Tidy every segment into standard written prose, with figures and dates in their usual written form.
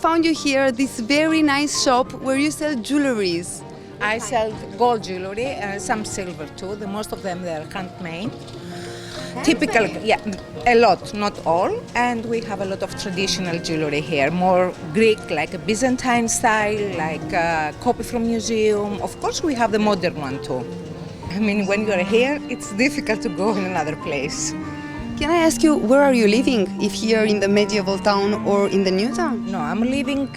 found you here at this very nice shop where you sell jewelries. I sell gold jewelry, some silver too. Most of them they are handmade. Typical, yeah, a lot, not all. And we have a lot of traditional jewelry here, more Greek, like a Byzantine style, like a copy from museum. Of course, we have the modern one too. I mean, when you're here, it's difficult to go in another place. Can I ask you, where are you living? If here in the medieval town or in the new town? No, I'm living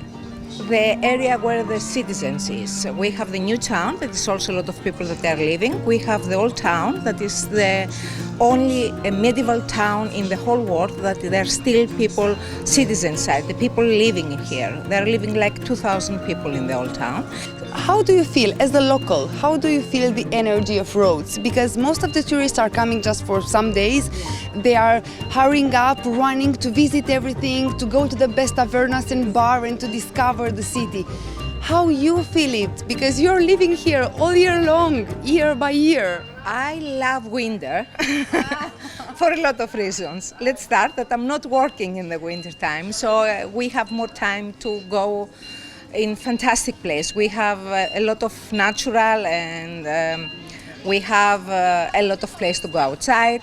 the area where the citizens is. We have the new town, that is also a lot of people that are living. We have the old town, that is the only a medieval town in the whole world that there are still people, citizens side, the people living here. There are living like 2,000 people in the old town. How do you feel as a local? How do you feel the energy of Rhodes? Because most of the tourists are coming just for some days. They are hurrying up, running to visit everything, to go to the best tavernas and bar and to discover the city. How you feel it? Because you're living here all year long, year by year. I love winter for a lot of reasons. Let's start that I'm not working in the winter time, so we have more time to go in fantastic place. We have a lot of natural and we have a lot of place to go outside.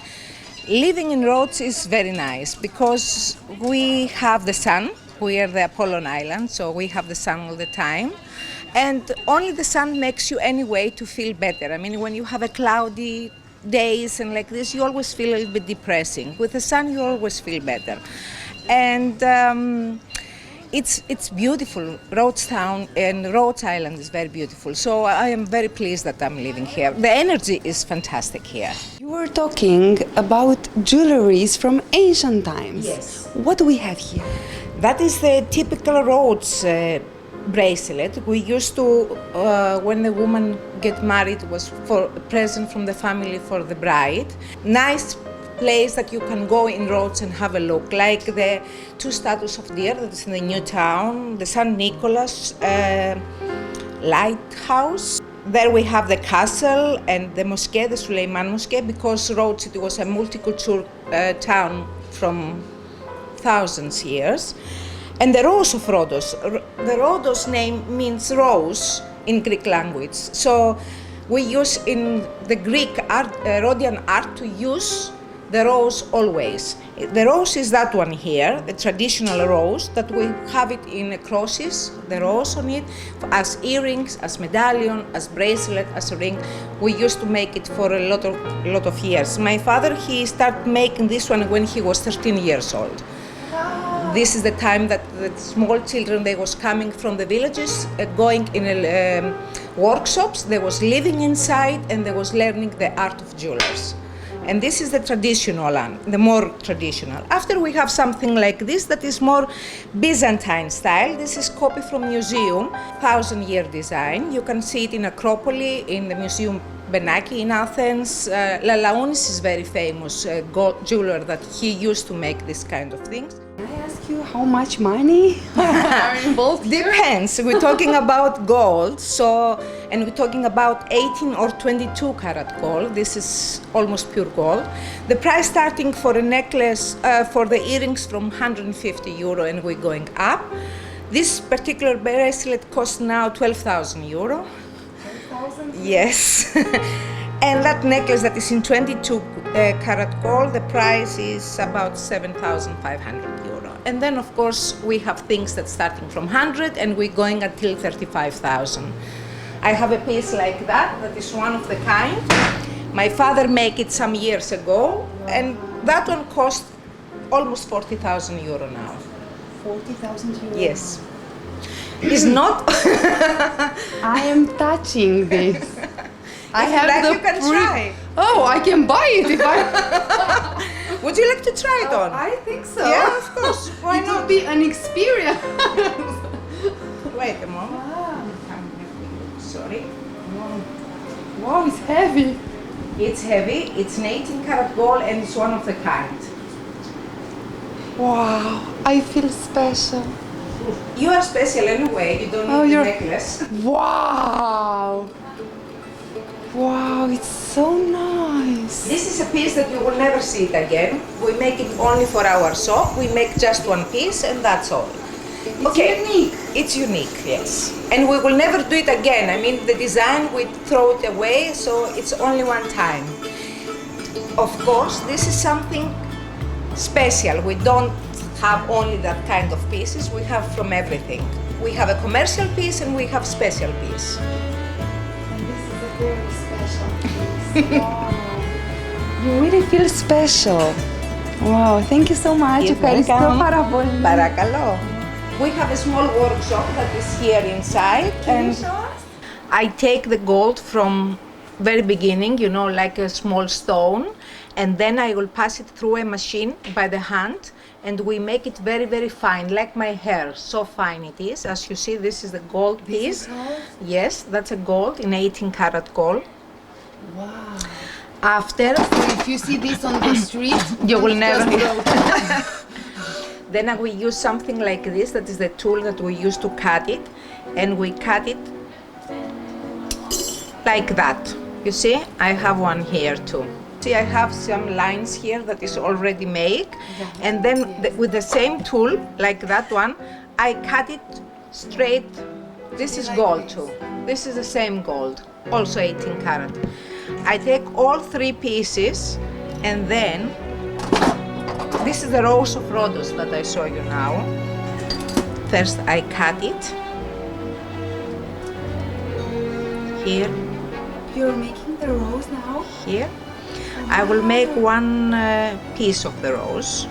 Living in Rhodes is very nice because we have the sun. We are the Apollon Island, so we have the sun all the time. And only the sun makes you anyway to feel better. I mean, when you have a cloudy days and like this, you always feel a little bit depressing. With the sun, you always feel better. And it's beautiful. Rhodes town and Rhodes Island is very beautiful. So I am very pleased that I'm living here. The energy is fantastic here. You were talking about jewelries from ancient times. Yes. What do we have here? That is the typical Rhodes bracelet. We used to, when the woman get married, was for a present from the family for the bride. Nice place that you can go in Rhodes and have a look, like the two statues of deer that is in the new town, the St. Nicholas lighthouse. There we have the castle and the mosque, the Suleiman Mosque, because Rhodes it was a multicultural town from thousands years. And the Rose of Rhodos. The Rhodos name means rose in Greek language. So we use in the Greek art, Rhodian art, to use the rose always. The rose is that one here, the traditional rose, that we have it in crosses, the rose on it, as earrings, as medallion, as bracelet, as a ring. We used to make it for a lot of years. My father, he started making this one when he was 13 years old. This is the time that the small children, they was coming from the villages, going in workshops, they was living inside and they was learning the art of jewelers. And this is the traditional one, the more traditional. After we have something like this that is more Byzantine style. This is copy from museum, 1,000-year design. You can see it in Acropolis, in the Museum Benaki in Athens. Lalaounis is very famous gold jeweler that he used to make this kind of things. Can I ask you how much money are involved here? Depends. We're talking about gold, and we're talking about 18 or 22 karat gold. This is almost pure gold. The price starting for a necklace, for the earrings from 150 euro and we're going up. This particular bracelet costs now 12,000 euro. 12,000? Yes. And that necklace that is in 22 karat gold, the price is about 7,500 euro. And then, of course, we have things that starting from 100 and we're going until 35,000. I have a piece like that is one of the kind. My father made it some years ago, and that one cost almost 40,000 euro now. 40,000 euro? Yes. It's not. I am touching this. I If have you like, the you can try. Oh, I can buy it if I. Would you like to try it on? I think so. Yeah, of course. Why It not? would be an experience. Wait a moment. Sorry. Wow, it's heavy. It's heavy. It's an 18 karat gold and it's one of the kind. Wow, I feel special. You are special anyway. You don't need Oh, the you're- necklace. Wow. Wow, it's so nice. This is a piece that you will never see it again. We make it only for our shop. We make just one piece and that's all. unique. It's unique, yes. And we will never do it again. I mean, the design, we throw it away, so it's only one time. Of course, this is something special. We don't have only that kind of pieces. We have from everything. We have a commercial piece and we have special piece. And this is a very special piece. Wow. You really feel special. Wow, thank you so much. You're Ευχαριστώ welcome. πάρα πολύ. Παρακαλώ. We have a small workshop that is here inside. Can you And show us? I take the gold from very beginning, you know, like a small stone, and then I will pass it through a machine by the hand, and we make it very, very fine, like my hair, so fine it is. As you see, this is the gold piece. gold? Yes, that's a gold in 18 karat gold. Wow. After, If you see this on the street, you will it's never. just broken. Then we use something like this, that is the tool that we use to cut it, and we cut it like that. You see, I have one here too. See, I have some lines here that is already made, and then with the same tool, like that one, I cut it straight. This is gold too. This is the same gold, also 18 karat. I take all three pieces, and then this is the Rose of Rhodes that I show you now. First, I cut it here. You're making the rose now? Here. I will make one piece of the rose.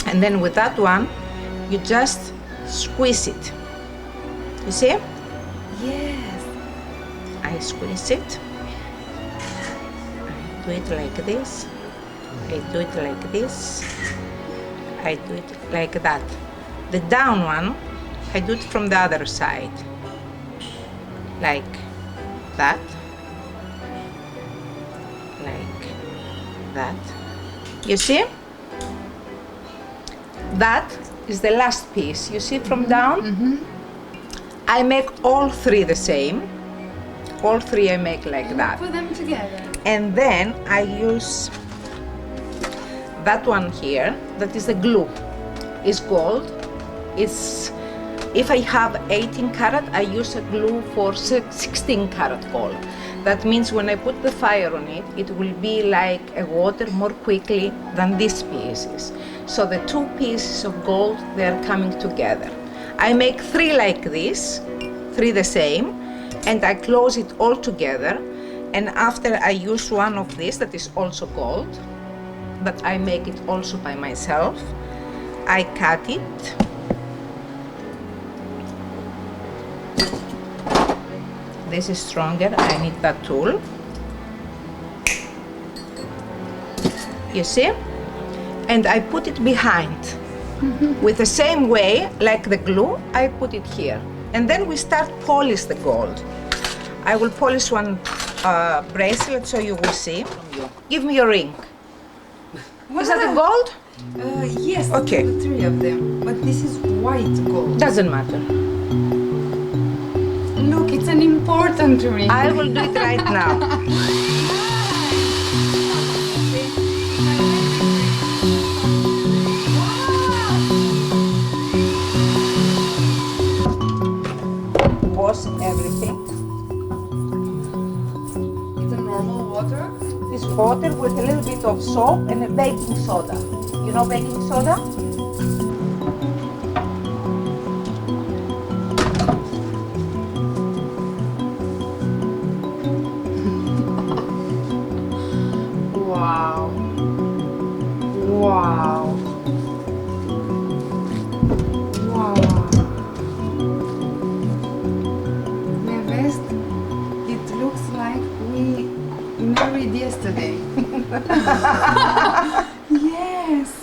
And then with that one, you just squeeze it. You see? Yes. I squeeze it. I do it like this. I do it like this. I do it like that. The down one, I do it from the other side. Like that. Like that. You see? That is the last piece. You see from down? I make all three the same. All three I make like that. Put them together. And then I use that one here, that is the glue. It's gold. It's, if I have 18 karat, I use a glue for 16 karat gold. That means when I put the fire on it, it will be like a water more quickly than these pieces. So the two pieces of gold, they are coming together. I make three like this, three the same, and I close it all together. And after I use one of these that is also gold, but I make it also by myself, I cut it. This is stronger, I need that tool. You see? And I put it behind. With the same way, like the glue, I put it here. And then we start polish the gold. I will polish one bracelet so you will see. Give me your ring. Is that the gold? Yes, Okay. the three of them. But this is white gold. Doesn't matter. Look, it's an important ring. I will do it right now. Wash everything. It's a normal water. This water with a little bit of soap and a baking soda. You know baking soda? Wow. Wow. Wow. Nevest, it looks like we married yesterday. Yes.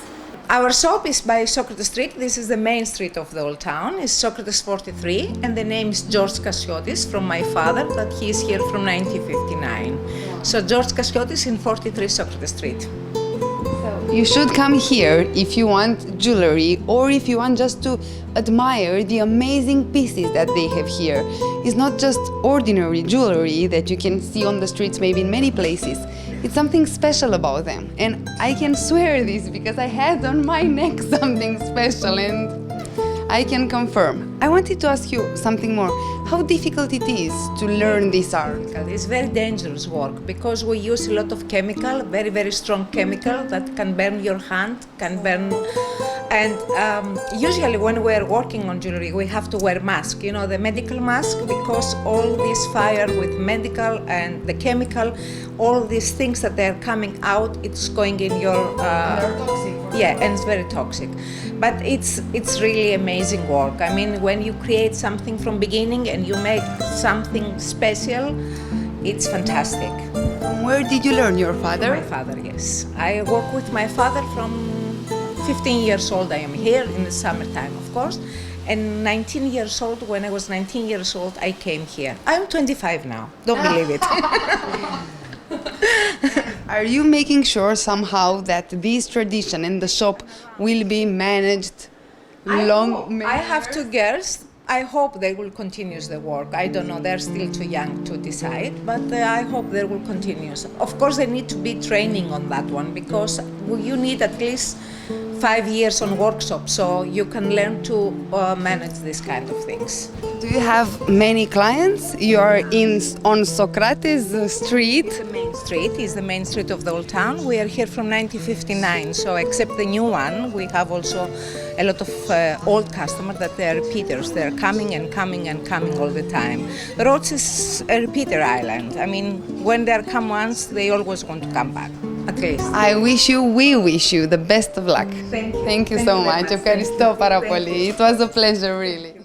Our shop is by Socrates Street. This is the main street of the old town. It's Socrates 43, and the name is George Cassiotis from my father, but he is here from 1959. So George Cassiotis in 43 Socrates Street. You should come here if you want jewelry or if you want just to admire the amazing pieces that they have here. It's not just ordinary jewelry that you can see on the streets, maybe in many places. It's something special about them, and I can swear this because I had on my neck something special, and I can confirm. I wanted to ask you something more. How difficult it is to learn this art? It's very dangerous work because we use a lot of chemical, very, very strong chemical that can burn your hand, can burn. And usually when we're working on jewelry, we have to wear mask, you know, the medical mask, because all this fire with medical and the chemical, all these things that they're coming out, it's going in your... They're toxic. Yeah, and it's very toxic. But it's really amazing work. I mean, when you create something from beginning and you make something special, it's fantastic. Where did you learn? Your father? My father, yes. I work with my father from 15 years old. I am here in the summertime, of course. And 19 years old, when I was 19 years old, I came here. I'm 25 now, don't believe it. Are you making sure somehow that this tradition in the shop will be managed long? I have two girls. I hope they will continue the work. I don't know, they're still too young to decide, but I hope they will continue. Of course, they need to be training on that one because you need at least 5 years on workshop so you can learn to manage this kind of things. Do you have many clients? You are on Socrates Street. It's the main street. It's the main street of the old town. We are here from 1959, so except the new one, we have also a lot of old customers that they are repeaters. They are coming and coming and coming all the time. Rhodes is a repeater island. I mean, when they come once, they always want to come back, at least. We wish you the best of luck. Thank you. Thank you Thank so you very much. much. Ευχαριστώ πάρα Thank πολύ. you. It was a pleasure, really.